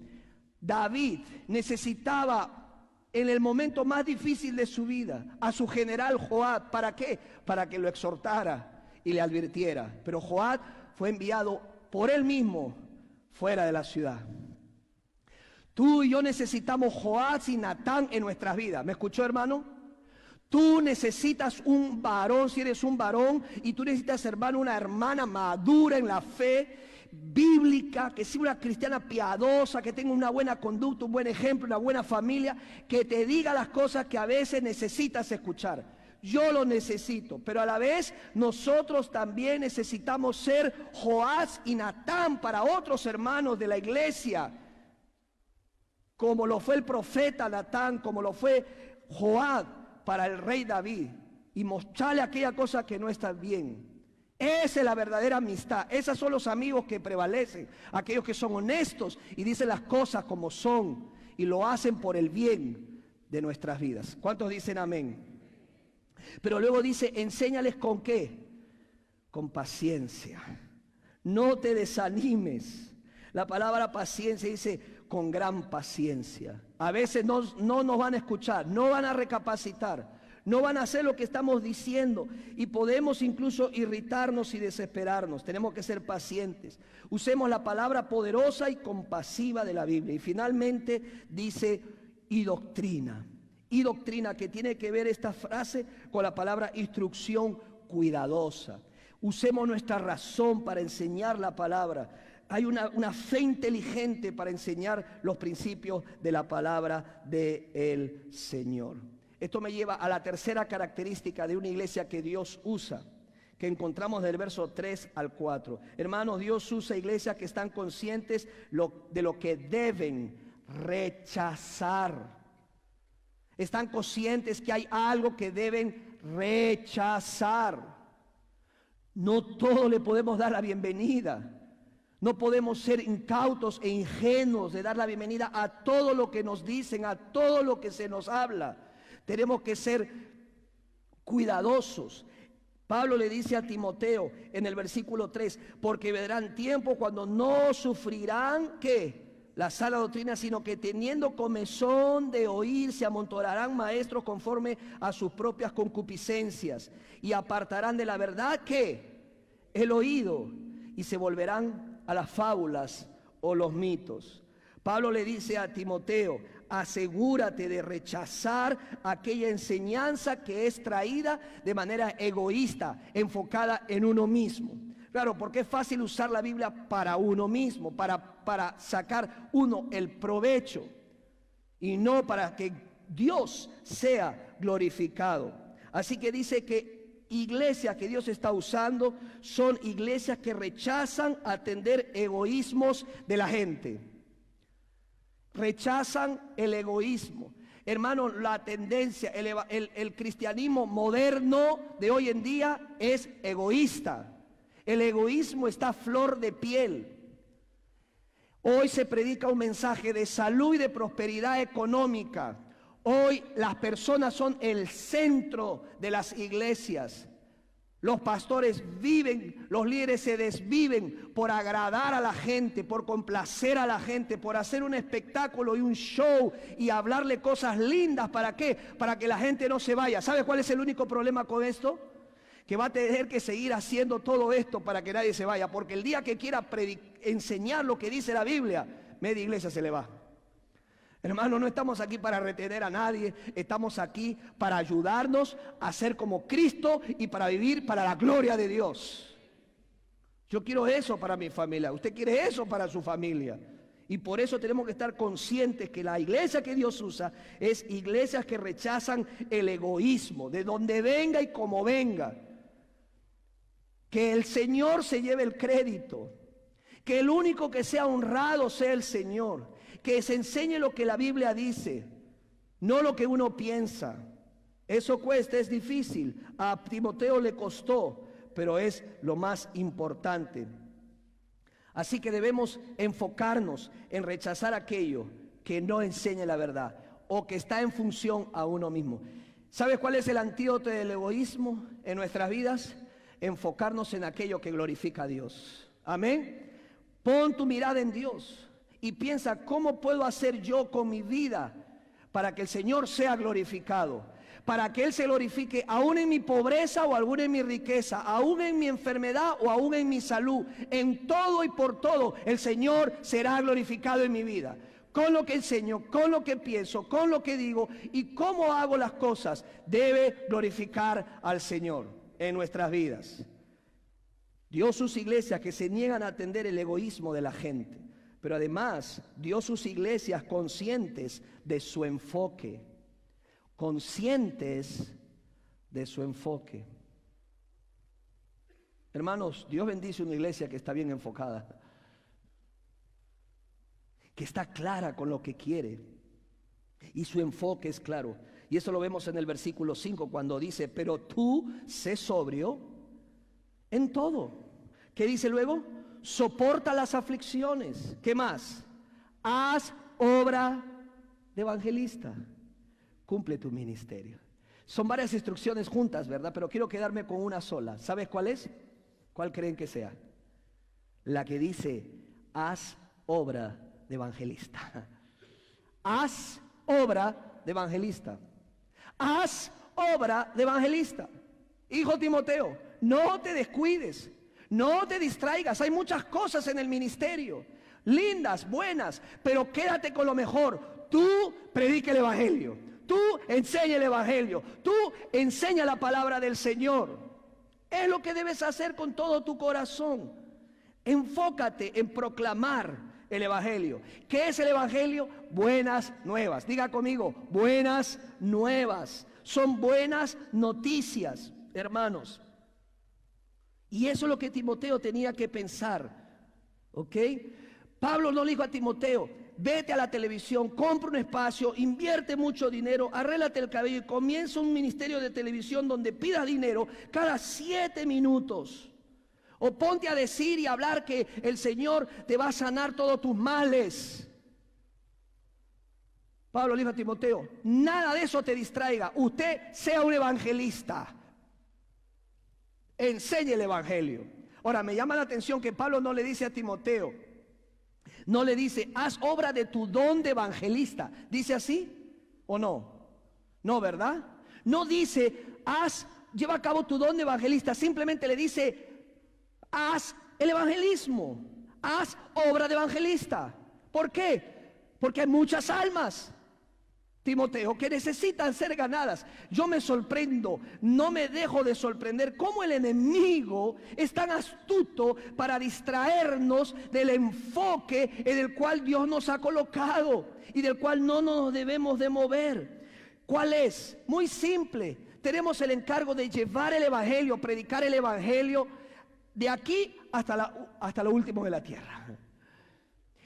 David necesitaba en el momento más difícil de su vida a su general Joab. ¿Para qué? Para que lo exhortara y le advirtiera. Pero Joab fue enviado por él mismo fuera de la ciudad. Tú y yo necesitamos Joab y Natán en nuestras vidas. ¿Me escuchó, hermano? Tú necesitas un varón, si eres un varón, y tú necesitas, hermano, una hermana madura en la fe bíblica, que sea una cristiana piadosa, que tenga una buena conducta, un buen ejemplo, una buena familia, que te diga las cosas que a veces necesitas escuchar. Yo lo necesito, pero a la vez nosotros también necesitamos ser Joab y Natán para otros hermanos de la iglesia, como lo fue el profeta Natán, como lo fue Joab para el rey David, y mostrarle aquella cosa que no está bien. Esa es la verdadera amistad. Esos son los amigos que prevalecen, aquellos que son honestos y dicen las cosas como son y lo hacen por el bien de nuestras vidas. ¿Cuántos dicen amén? Pero luego dice, enséñales con qué, con paciencia. No te desanimes. La palabra paciencia dice con gran paciencia. A veces no nos van a escuchar, no van a recapacitar, no van a hacer lo que estamos diciendo y podemos incluso irritarnos y desesperarnos. Tenemos que ser pacientes. Usemos la palabra poderosa y compasiva de la Biblia. Y finalmente dice y doctrina. Y doctrina, que tiene que ver esta frase con la palabra instrucción cuidadosa. Usemos nuestra razón para enseñar la palabra. Hay una fe inteligente para enseñar los principios de la palabra del Señor. Esto me lleva a la tercera característica de una iglesia que Dios usa, que encontramos del verso 3 al 4. Hermanos, Dios usa iglesias que están conscientes de lo que deben rechazar. Están conscientes que hay algo que deben rechazar. No todo le podemos dar la bienvenida. No podemos ser incautos e ingenuos de dar la bienvenida a todo lo que nos dicen, a todo lo que se nos habla. Tenemos que ser cuidadosos. Pablo le dice a Timoteo en el versículo 3, porque vendrán tiempos cuando no sufrirán, ¿qué? La sana doctrina, sino que teniendo comezón de oír, se amontonarán maestros conforme a sus propias concupiscencias y apartarán de la verdad, ¿qué? El oído, y se volverán a las fábulas o los mitos. Pablo le dice a Timoteo, asegúrate de rechazar aquella enseñanza que es traída de manera egoísta, enfocada en uno mismo. Claro, porque es fácil usar la Biblia para uno mismo, para sacar uno el provecho y no para que Dios sea glorificado. Así que dice que iglesias que Dios está usando son iglesias que rechazan atender egoísmos de la gente. Rechazan el egoísmo. Hermano, la tendencia, el cristianismo moderno de hoy en día es egoísta. El egoísmo está a flor de piel. Hoy se predica un mensaje de salud y de prosperidad económica. Hoy las personas son el centro de las iglesias. Los pastores viven, los líderes se desviven por agradar a la gente, por complacer a la gente, por hacer un espectáculo y un show y hablarle cosas lindas. ¿Para qué? Para que la gente no se vaya. ¿Sabe cuál es el único problema con esto? Que va a tener que seguir haciendo todo esto para que nadie se vaya, porque el día que quiera enseñar lo que dice la Biblia, media iglesia se le va. Hermano, no estamos aquí para retener a nadie, estamos aquí para ayudarnos a ser como Cristo y para vivir para la gloria de Dios. Yo quiero eso para mi familia, usted quiere eso para su familia. Y por eso tenemos que estar conscientes que la iglesia que Dios usa es iglesias que rechazan el egoísmo, de donde venga y como venga. Que el Señor se lleve el crédito, que el único que sea honrado sea el Señor, que se enseñe lo que la Biblia dice, no lo que uno piensa. Eso cuesta, es difícil, a Timoteo le costó, pero es lo más importante. Así que debemos enfocarnos en rechazar aquello que no enseña la verdad o que está en función a uno mismo. ¿Sabes cuál es el antídoto del egoísmo en nuestras vidas? Enfocarnos en aquello que glorifica a Dios. Amén. Pon tu mirada en Dios y piensa, ¿cómo puedo hacer yo con mi vida para que el Señor sea glorificado? Para que Él se glorifique aún en mi pobreza o aún en mi riqueza, aún en mi enfermedad o aún en mi salud. En todo y por todo el Señor será glorificado en mi vida. Con lo que enseño, con lo que pienso, con lo que digo y cómo hago las cosas, debe glorificar al Señor en nuestras vidas. Dios sus iglesias que se niegan a atender el egoísmo de la gente, pero además Dios sus iglesias conscientes de su enfoque, conscientes de su enfoque. Hermanos, Dios bendice una iglesia que está bien enfocada, que está clara con lo que quiere y su enfoque es claro. Y eso lo vemos en el versículo 5 cuando dice, pero tú sé sobrio en todo. ¿Qué dice luego? Soporta las aflicciones. ¿Qué más? Haz obra de evangelista. Cumple tu ministerio. Son varias instrucciones juntas, ¿verdad? Pero quiero quedarme con una sola. ¿Sabes cuál es? ¿Cuál creen que sea? La que dice, haz obra de evangelista. Haz obra de evangelista. Haz obra de evangelista. Hijo Timoteo, no te descuides, no te distraigas. Hay muchas cosas en el ministerio, lindas, buenas, pero quédate con lo mejor. Tú predica el evangelio, tú enseña el evangelio, tú enseña la palabra del Señor. Es lo que debes hacer con todo tu corazón. Enfócate en proclamar el evangelio. ¿Qué es el evangelio? Buenas nuevas. Diga conmigo, buenas nuevas. Son buenas noticias, hermanos. Y eso es lo que Timoteo tenía que pensar. ¿Ok? Pablo no le dijo a Timoteo, vete a la televisión, compra un espacio, invierte mucho dinero, arréglate el cabello y comienza un ministerio de televisión donde pidas dinero cada 7 minutos. O ponte a decir y hablar que el Señor te va a sanar todos tus males. Pablo le dijo a Timoteo, nada de eso te distraiga. Usted sea un evangelista. Enseñe el evangelio. Ahora, me llama la atención que Pablo no le dice a Timoteo, no le dice, haz obra de tu don de evangelista. ¿Dice así o no? No, ¿verdad? No dice, lleva a cabo tu don de evangelista. Simplemente le dice, haz el evangelismo. Haz obra de evangelista. ¿Por qué? Porque hay muchas almas, Timoteo, que necesitan ser ganadas. Yo me sorprendo, no me dejo de sorprender cómo el enemigo es tan astuto para distraernos del enfoque en el cual Dios nos ha colocado y del cual no nos debemos de mover. ¿Cuál es? Muy simple. Tenemos el encargo de llevar el evangelio, predicar el evangelio de aquí hasta lo último de la tierra.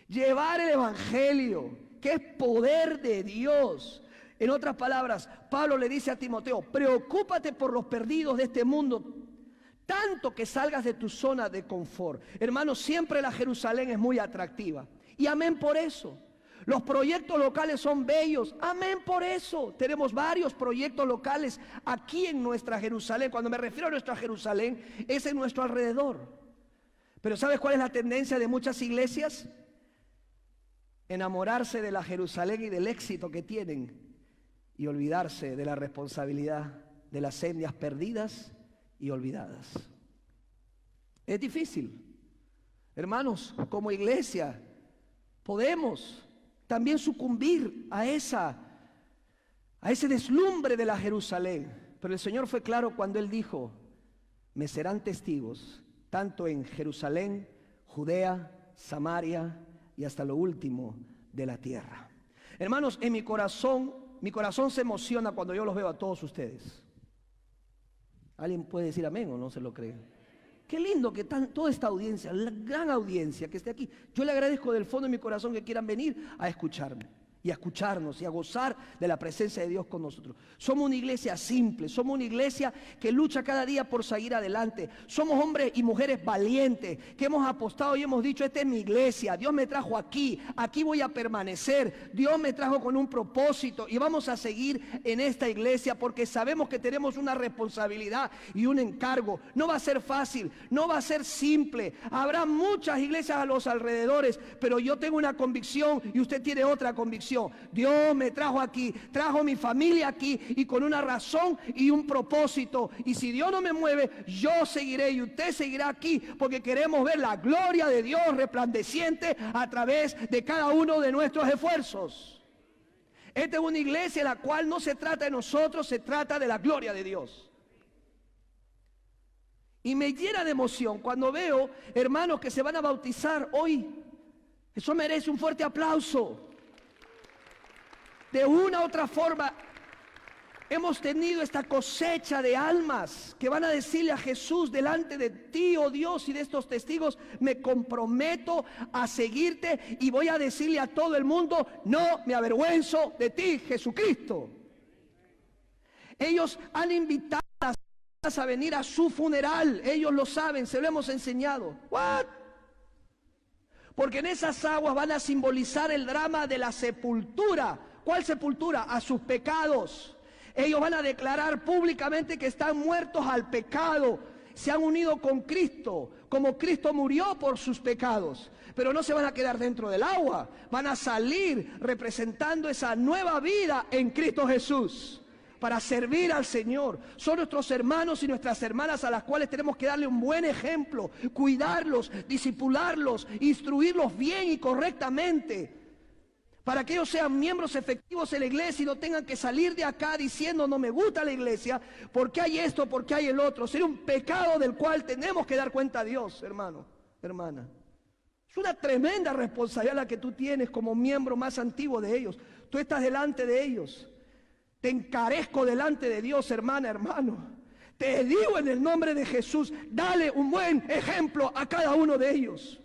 Llevar el evangelio, que es poder de Dios. En otras palabras, Pablo le dice a Timoteo, preocúpate por los perdidos de este mundo, tanto que salgas de tu zona de confort. Hermanos, siempre la Jerusalén es muy atractiva. Y amén por eso. Los proyectos locales son bellos. Amén por eso. Tenemos varios proyectos locales aquí en nuestra Jerusalén. Cuando me refiero a nuestra Jerusalén, es en nuestro alrededor. Pero ¿sabes cuál es la tendencia de muchas iglesias? Enamorarse de la Jerusalén y del éxito que tienen y olvidarse de la responsabilidad de las sendas perdidas y olvidadas. Es difícil. Hermanos, como iglesia podemos también sucumbir a ese deslumbre de la Jerusalén. Pero el Señor fue claro cuando Él dijo, me serán testigos tanto en Jerusalén, Judea, Samaria y hasta lo último de la tierra. Hermanos, en mi corazón se emociona cuando yo los veo a todos ustedes. ¿Alguien puede decir amén o no se lo cree? Qué lindo que toda esta audiencia, la gran audiencia que esté aquí. Yo le agradezco del fondo de mi corazón que quieran venir a escucharme y a escucharnos y a gozar de la presencia de Dios con nosotros. Somos una iglesia simple, somos una iglesia que lucha cada día por seguir adelante. Somos hombres y mujeres valientes que hemos apostado y hemos dicho, esta es mi iglesia, Dios me trajo aquí voy a permanecer, Dios me trajo con un propósito y vamos a seguir en esta iglesia porque sabemos que tenemos una responsabilidad y un encargo. No va a ser fácil, no va a ser simple, habrá muchas iglesias a los alrededores, pero yo tengo una convicción y usted tiene otra convicción. Dios me trajo aquí, trajo mi familia aquí y con una razón y un propósito. Y si Dios no me mueve, yo seguiré y usted seguirá aquí porque queremos ver la gloria de Dios resplandeciente a través de cada uno de nuestros esfuerzos. Esta es una iglesia en la cual no se trata de nosotros, se trata de la gloria de Dios. Y me llena de emoción cuando veo hermanos que se van a bautizar hoy. Eso merece un fuerte aplauso. De una u otra forma hemos tenido esta cosecha de almas que van a decirle a Jesús delante de ti, oh Dios, y de estos testigos, me comprometo a seguirte y voy a decirle a todo el mundo, no me avergüenzo de ti, Jesucristo. Ellos han invitado a las personas a venir a su funeral, ellos lo saben, se lo hemos enseñado. ¿What? Porque en esas aguas van a simbolizar el drama de la sepultura. ¿Cuál sepultura? A sus pecados. Ellos van a declarar públicamente que están muertos al pecado. Se han unido con Cristo, como Cristo murió por sus pecados. Pero no se van a quedar dentro del agua. Van a salir representando esa nueva vida en Cristo Jesús. Para servir al Señor. Son nuestros hermanos y nuestras hermanas a las cuales tenemos que darle un buen ejemplo. Cuidarlos, discipularlos, instruirlos bien y correctamente. Para que ellos sean miembros efectivos en la iglesia y no tengan que salir de acá diciendo no me gusta la iglesia, porque hay esto, porque hay el otro. Sería un pecado del cual tenemos que dar cuenta a Dios, hermano, hermana. Es una tremenda responsabilidad la que tú tienes como miembro más antiguo de ellos. Tú estás delante de ellos. Te encarezco delante de Dios, hermana, hermano. Te digo en el nombre de Jesús, dale un buen ejemplo a cada uno de ellos.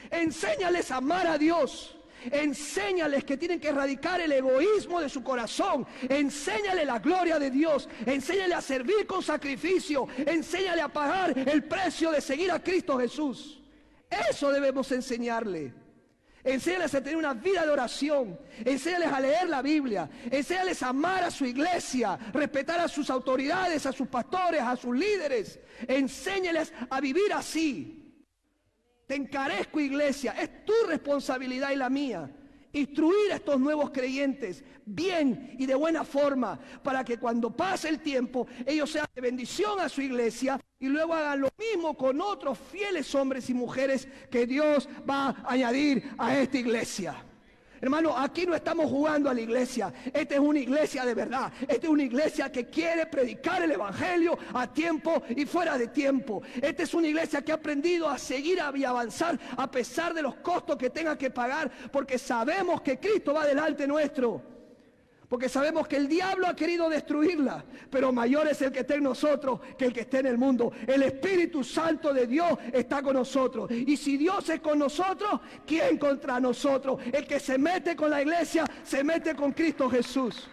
Enséñales a amar a Dios. Enséñales que tienen que erradicar el egoísmo de su corazón. Enséñale la gloria de Dios. Enséñale a servir con sacrificio. Enséñale a pagar el precio de seguir a Cristo Jesús. Eso debemos enseñarle. Enséñales a tener una vida de oración. Enséñales a leer la Biblia. Enséñales a amar a su iglesia, respetar a sus autoridades, a sus pastores, a sus líderes. Enséñales a vivir así. Te encarezco, iglesia, es tu responsabilidad y la mía, instruir a estos nuevos creyentes bien y de buena forma, para que cuando pase el tiempo, ellos sean de bendición a su iglesia y luego hagan lo mismo con otros fieles hombres y mujeres que Dios va a añadir a esta iglesia. Hermano, aquí no estamos jugando a la iglesia. Esta es una iglesia de verdad. Esta es una iglesia que quiere predicar el evangelio a tiempo y fuera de tiempo. Esta es una iglesia que ha aprendido a seguir y avanzar a pesar de los costos que tenga que pagar, porque sabemos que Cristo va delante nuestro. Porque sabemos que el diablo ha querido destruirla, pero mayor es el que está en nosotros que el que está en el mundo. El Espíritu Santo de Dios está con nosotros. Y si Dios es con nosotros, ¿quién contra nosotros? El que se mete con la iglesia, se mete con Cristo Jesús.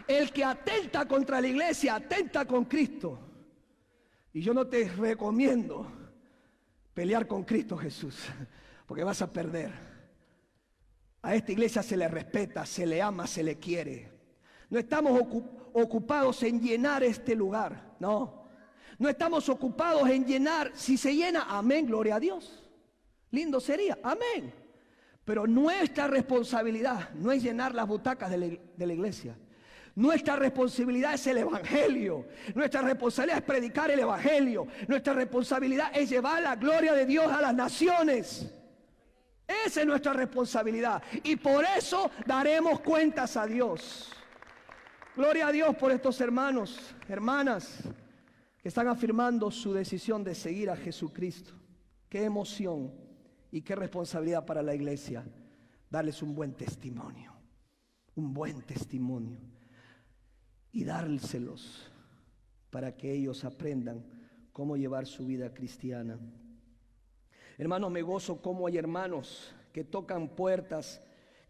El que atenta contra la iglesia, atenta con Cristo. Y yo no te recomiendo pelear con Cristo Jesús, porque vas a perder. A esta iglesia se le respeta, se le ama, se le quiere. No estamos ocupados en llenar este lugar, no. No estamos ocupados en llenar. Si se llena, amén, gloria a Dios. Lindo sería, amén. Pero nuestra responsabilidad no es llenar las butacas de la iglesia. Nuestra responsabilidad es el evangelio. Nuestra responsabilidad es predicar el evangelio. Nuestra responsabilidad es llevar la gloria de Dios a las naciones. Esa es nuestra responsabilidad y por eso daremos cuentas a Dios. Gloria a Dios por estos hermanos, hermanas que están afirmando su decisión de seguir a Jesucristo. Qué emoción y qué responsabilidad para la iglesia darles un buen testimonio y dárselos para que ellos aprendan cómo llevar su vida cristiana. Hermanos, me gozo cómo hay hermanos que tocan puertas,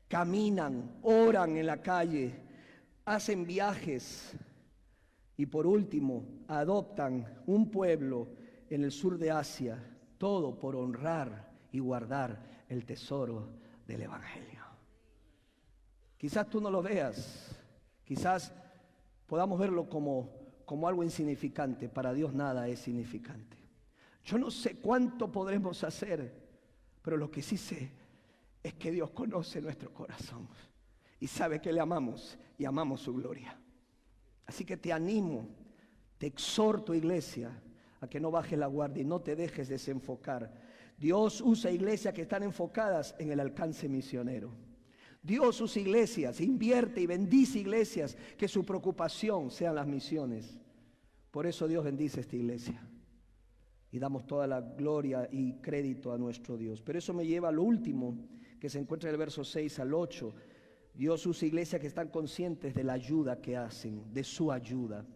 caminan, oran en la calle, hacen viajes y por último adoptan un pueblo en el sur de Asia, todo por honrar y guardar el tesoro del evangelio. Quizás tú no lo veas, quizás podamos verlo como algo insignificante. Para Dios nada es significante. Yo no sé cuánto podremos hacer, pero lo que sí sé es que Dios conoce nuestro corazón y sabe que le amamos y amamos su gloria. Así que te animo, te exhorto, iglesia, a que no bajes la guardia y no te dejes desenfocar. Dios usa iglesias que están enfocadas en el alcance misionero. Dios usa iglesias, invierte y bendice iglesias que su preocupación sean las misiones. Por eso Dios bendice esta iglesia. Y damos toda la gloria y crédito a nuestro Dios. Pero eso me lleva a lo último, que se encuentra en el verso 6 al 8. Dios usa iglesias que están conscientes de la ayuda que hacen, de su ayuda.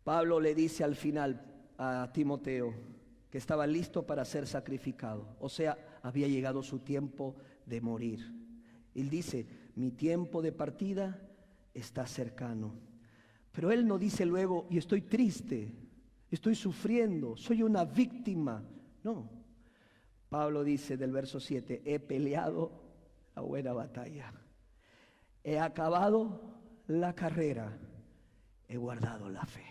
Pablo le dice al final a Timoteo que estaba listo para ser sacrificado. O sea, había llegado su tiempo de morir. Él dice, mi tiempo de partida está cercano. Pero él no dice luego, y estoy triste, estoy sufriendo, soy una víctima. No. Pablo dice del verso 7, he peleado la buena batalla. He acabado la carrera. He guardado la fe.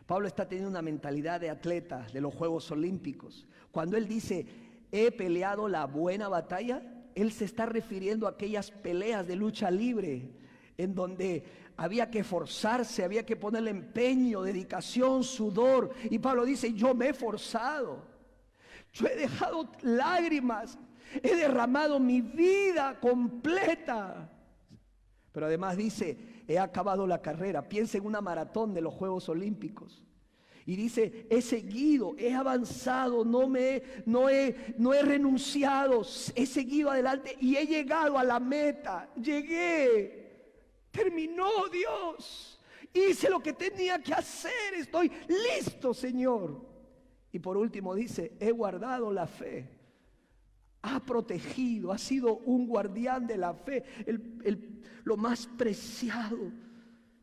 Pablo está teniendo una mentalidad de atleta de los Juegos Olímpicos. Cuando él dice, he peleado la buena batalla, él se está refiriendo a aquellas peleas de lucha libre en donde había que esforzarse, había que ponerle empeño, dedicación, sudor. Y Pablo dice, yo me he esforzado, yo he dejado lágrimas, he derramado mi vida completa. Pero además dice, he acabado la carrera. Piensa en una maratón de los Juegos Olímpicos. Y dice, he seguido, he avanzado, no he renunciado, he seguido adelante y he llegado a la meta. Llegué. Terminó, Dios. Hice lo que tenía que hacer. Estoy listo, Señor. Y por último dice, he guardado la fe. ha protegido, ha sido un guardián de la fe, lo más preciado.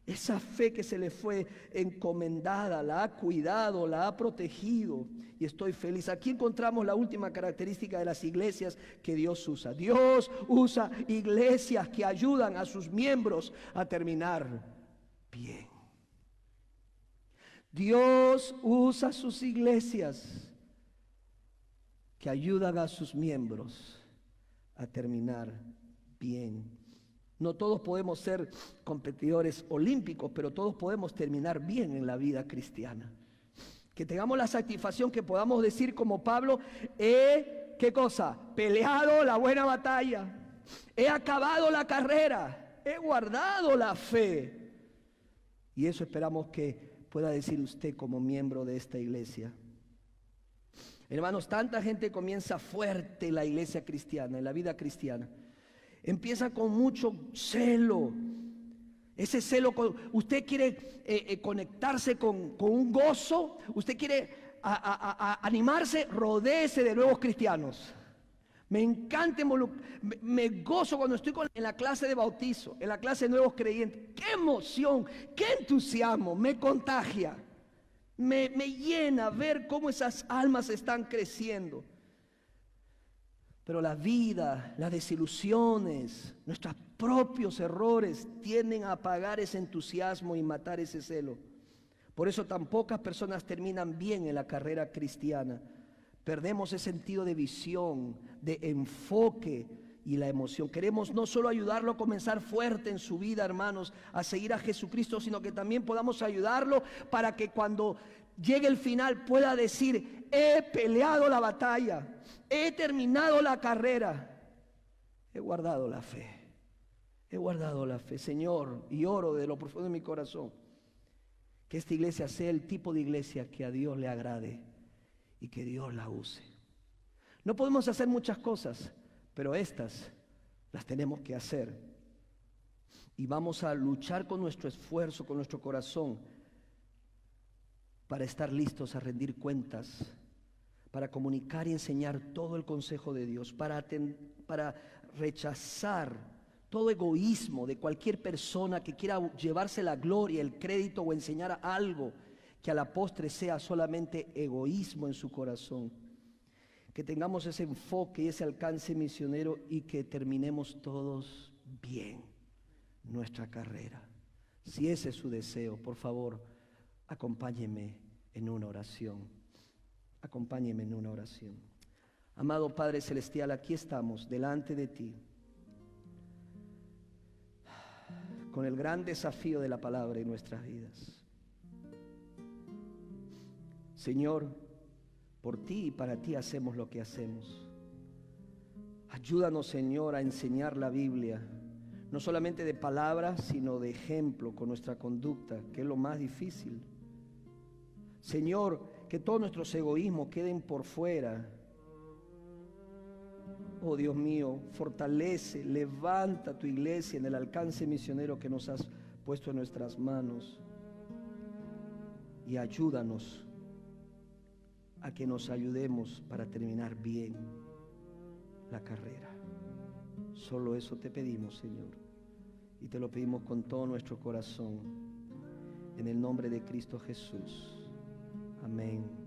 Esa fe que se le fue encomendada, la ha cuidado, la ha protegido, y estoy feliz. Aquí encontramos la última característica de las iglesias que Dios usa. Dios usa iglesias que ayudan a sus miembros a terminar bien. Dios usa sus iglesias que ayudan a sus miembros a terminar bien. No todos podemos ser competidores olímpicos, pero todos podemos terminar bien en la vida cristiana. Que tengamos la satisfacción que podamos decir como Pablo: ¿qué cosa? Peleado la buena batalla, he acabado la carrera, he guardado la fe. Y eso esperamos que pueda decir usted como miembro de esta iglesia. Hermanos, tanta gente comienza fuerte en la iglesia cristiana, en la vida cristiana. Empieza con mucho celo. Ese celo, usted quiere conectarse con un gozo, usted quiere animarse, rodéese de nuevos cristianos. Me encanta, me gozo cuando estoy en la clase de bautizo, en la clase de nuevos creyentes. ¡Qué emoción! ¡Qué entusiasmo! Me contagia, me llena ver cómo esas almas están creciendo. Pero la vida, las desilusiones, nuestros propios errores tienden a apagar ese entusiasmo y matar ese celo. Por eso tan pocas personas terminan bien en la carrera cristiana. Perdemos ese sentido de visión, de enfoque y la emoción. Queremos no solo ayudarlo a comenzar fuerte en su vida, hermanos, a seguir a Jesucristo, sino que también podamos ayudarlo para que cuando llegue el final pueda decir: he peleado la batalla, he terminado la carrera, he guardado la fe, he guardado la fe. Señor, y oro de lo profundo de mi corazón que esta iglesia sea el tipo de iglesia que a Dios le agrade y que Dios la use. No podemos hacer muchas cosas, pero estas las tenemos que hacer, y vamos a luchar con nuestro esfuerzo, con nuestro corazón, para estar listos a rendir cuentas, para comunicar y enseñar todo el consejo de Dios, para rechazar todo egoísmo de cualquier persona que quiera llevarse la gloria, el crédito o enseñar algo que a la postre sea solamente egoísmo en su corazón. Que tengamos ese enfoque y ese alcance misionero, y que terminemos todos bien nuestra carrera. Si ese es su deseo, por favor, acompáñeme en una oración. Acompáñeme en una oración. Amado Padre Celestial, aquí estamos delante de ti, con el gran desafío de la palabra en nuestras vidas. Señor, por ti y para ti hacemos lo que hacemos. Ayúdanos, Señor, a enseñar la Biblia, no solamente de palabras, sino de ejemplo con nuestra conducta, que es lo más difícil. Señor, que todos nuestros egoísmos queden por fuera. Oh Dios mío, fortalece, levanta tu iglesia en el alcance misionero que nos has puesto en nuestras manos, y ayúdanos a que nos ayudemos para terminar bien la carrera. Solo eso te pedimos, Señor, y te lo pedimos con todo nuestro corazón, en el nombre de Cristo Jesús. Amén.